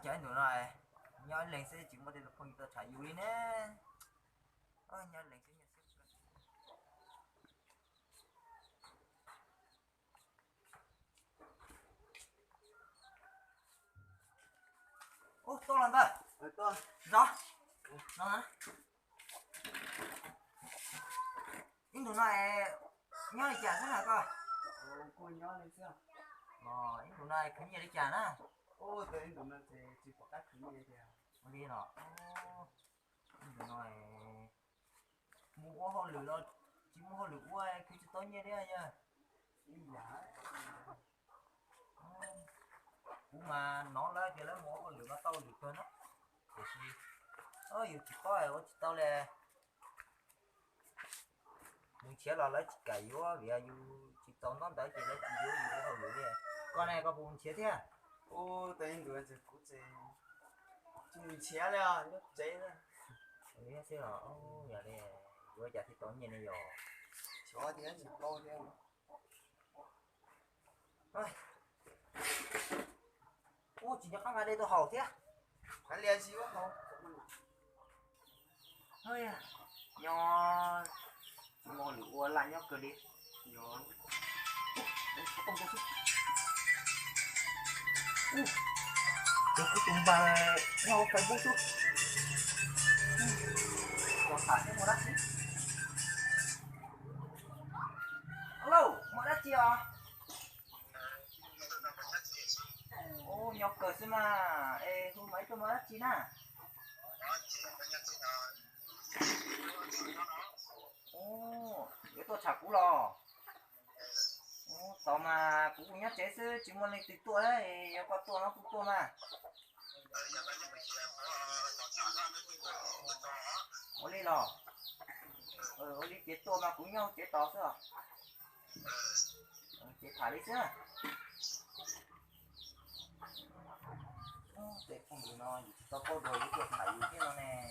Trời nữa rồi. Nhớ lên sẽ chỉ một được phong tơ chạy vui nè. Nhớ lên sẽ nhận xét. To lần đây. To. Đó. Nó hả? Nhưng tụi này nhớ đi chả thế nào coi. Cô nhớ lên xem. Nhưng tụi này khẩn gì đi chả nè. Tới tụi nó thì chỉ có cách khẩn gì à. Đi nó. Nhưng tụi này mua hoa lửa đó. Chỉ mua hoa lửa qua khi cho tối nhé đấy nha. Giá. Cũng mà nó lấy cái lấy mua hoa lửa nó tao được hơn á. Để gì? Dù chỉ có rồi chỉ tao là nhưng chế là lấy cày vô vì dù chỉ tao nó đỡ chỉ lấy chỉ vô hoa lửa đi. Con này có buồn chế thế à? Tới tụi nó thì cũng chỉ chúng chế là nó chế ra. Thế sẽ là giờ đây vừa giờ thì tối nhé này rồi. Cho thì chỉ câu thế. Chỉ cho các bạn đây tôi hỏi thế. Cái liền gì quá không? Nho ngon lửa lại nhóc cười đi. Nhỏ. Không có sức. Tôi cứ tung bà nhau phải bút xuống. Còn phải cái màu đắt chứ. Alo, màu đắt chi à? Nhóc cười xem mà. Hôm mấy tôi màu đắt chi nè. Cái tôi chả cũ lò. Tao mà cũng nhắc chế sư chỉ muốn lên từ tua đấy, có tua nó cũng tua mà. Ô đi lò. Ô đi chế tua mà cũng nhau chế to sao? Chế thả đi chứ. Để không được nó, tao có đồ cái chế thả gì thế nó nè.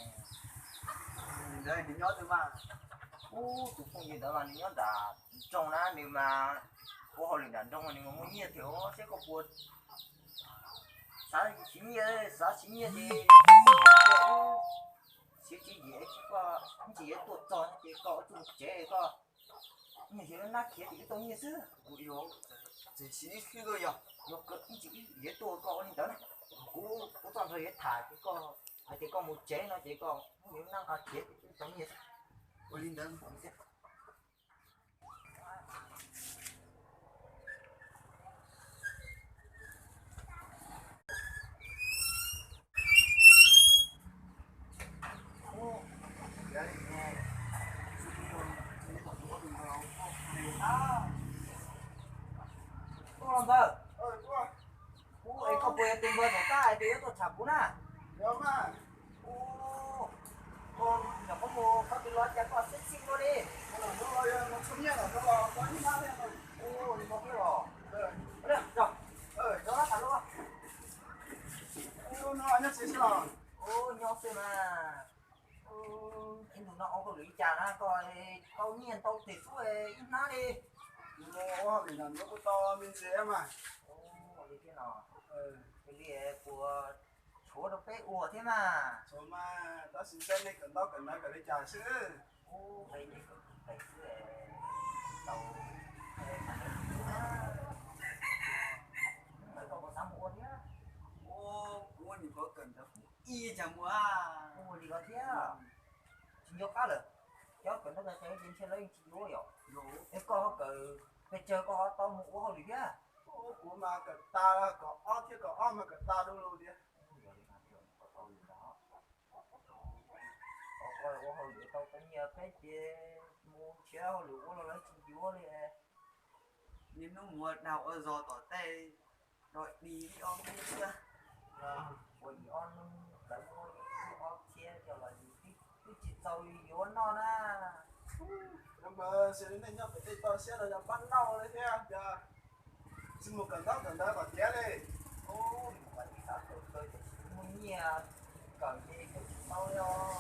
Đây thì nhớ thôi mà. Tụi không gì đó mà nhớ đã trong đó nếu mà cô họ liền đánh trong mà nếu mà muốn nhiều thì nó sẽ có buồn. Sáng chín giờ thì chỉ dễ chỉ có chỉ tuột tròn chỉ có tụt chế có như thế nó kia thì tôi như xưa Ủa, chỉ xí khi rồi à? nó cứ chỉ dễ tuột có nên đó này cũng toàn thời thả cái con một chế nó chỉ còn nếu năng cả chế thì tôi như Ủa, linh đơn. làm vợ ấy có bơi tung bơi một cái thì tôi chả cú na Được mà. con nó có mua có cái loại chắc có xích xích luôn đi Nó không nhớ là nó có những thứ này rồi. đi có cái bò Được. được rồi cho nó thẳng luôn Nó nhớ xí rồi. nhau xem mà anh đừng nó có lưỡi trà nó coi tao nhiên tao thì xuống ít nó đi Nó bị làm nó có to bên dưới mà. đi thế nào cái gì của chúa đâu phải ủa thế mà Cho mà tao xin xem đi cần tao cần nói cần đi trả chứ. đây thì phải tàu phải có sáu muôn nhá Mua thì có cần tao y chẳng mua à. mua đi có thế chỉ nhớ cá rồi cháu cần nó sẽ trên xe lấy chỉ vô rồi em có cờ bây giờ có tao mua hồi đi á Của mà cần ta có ó thế có ó mà cần ta đâu đâu đi. coi qua hồi để tao cũng nhớ cái gì mua chéo lúa nó lấy chỉ vô đi Nhưng nó mua đào ở giò tỏ tay rồi đi on đi chưa. Bởi vì on đánh mua on chia cho là cái chỉ tàu vô nó na Nhưng mà sẽ đến đây nhau phải tao sẽ là làm bắn đau đấy thế giờ. Xin một cần tao có té đi. vậy thì sao tôi muốn nhà cần gì cái tàu đó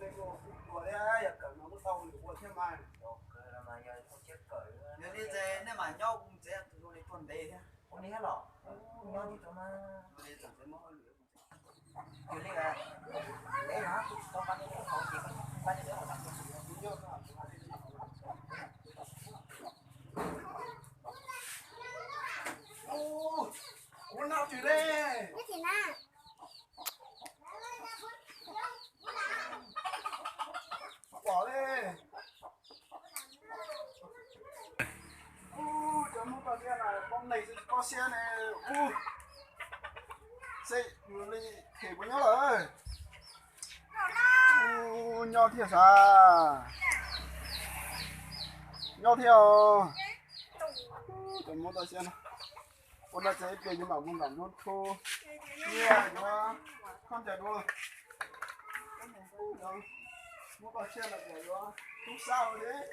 Đây của đây cần nó có tao được của thế mà. mà giờ không chết cởi Nếu như thế nếu mà nhau cũng sẽ tụi nó tuần đề thế. Ủa đi hết rồi. Nhớ thì cho mà Đây chẳng thấy món lửa. chưa lấy ra. Để nó cho bắt cái khẩu chị bắt cái khẩu đặt. Ô, uống nào chứ đây. Cái gì nè? Bỏ đi. Chấm một con xe này, con này con xe này. Xe đi thể của nhau rồi. Nhau thiệt à? Nhau theo. Chấm một con xe này. Con này sẽ về nhưng mà không làm luôn thôi. Yeah, nó không chạy luôn. Một con xe là để nó không sao đấy.